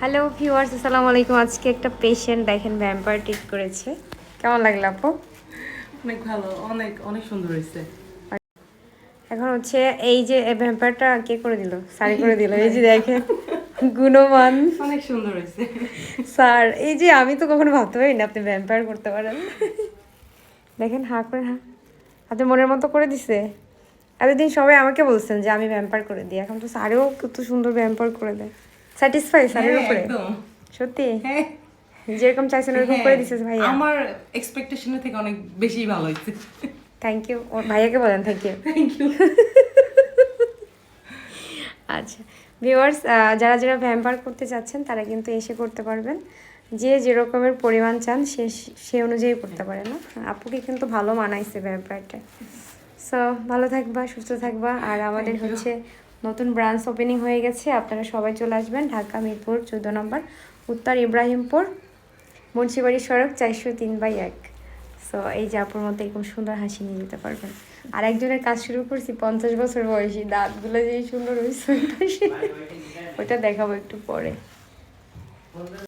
Hello viewers, আসসালামু আলাইকুম। আজকে একটা পেশেন্ট দেখেন ভ্যাম্পায়ার ট্রিট করেছে। কেমন লাগলো আপু? অনেক ভালো, অনেক অনেক সুন্দর হয়েছে। এখন হচ্ছে এই যে ভ্যাম্পায়ারটা কে করে দিল? স্যার করে দিল। এই যে দেখেন গুণমান অনেক সুন্দর হয়েছে স্যার। এই যে আমি তো কখনো ভাবতে পারি না আপনি ভ্যাম্পায়ার করতে পারেন। দেখেন হাঁ করে হাঁ, আপনি মনের মতো করে দিছে। এতদিন সবাই আমাকে বলছেন যে আমি ভ্যাম্পায়ার করে দিই, এখন তো স্যারেও কত সুন্দর ভ্যাম্পায়ার করে দেয়। স্যাটিসফাই স্যারের হ্যাঁ, উপরে? একদম। সত্যি হ্যাঁ, যেরকম চাইছেন ওরকম করে দিছে ভাইয়া। আমার এক্সপেকটেশনের থেকে অনেক বেশি ভালো হয়েছে। Thank you. ওর ভাইয়াকে বলেন থ্যাংক ইউ। Thank you. আচ্ছা ভিউয়ার্স, যারা যারা ভ্যাম্পায়ার করতে চাচ্ছেন তারা কিন্তু এসে করতে পারবেন। যে যেরকমের পরিমাণ চান সে অনুযায়ী করতে পারে না। আপুকে কিন্তু ভালো মানাইছে ভ্যাম্পায়ারটা। সো ভালো থাকবা, সুস্থ থাকবা। আর আমাদের Thank you. হচ্ছে নতুন ব্রাঞ্চ ওপেনিং হয়ে গেছে, আপনারা সবাই চলে আসবেন। ঢাকা মিরপুর 14 নম্বর, উত্তর ইব্রাহিমপুর, মুন্সিবাড়ি সড়ক 403/1। সো এই যে আপুর মতো এরকম সুন্দর হাসি নিয়ে যেতে পারবেন। আর একজনের কাজ শুরু করছি 50 বছর বয়সী, দাঁতগুলো যে সুন্দর হয়েছে ওইটা দেখাবো একটু পরে।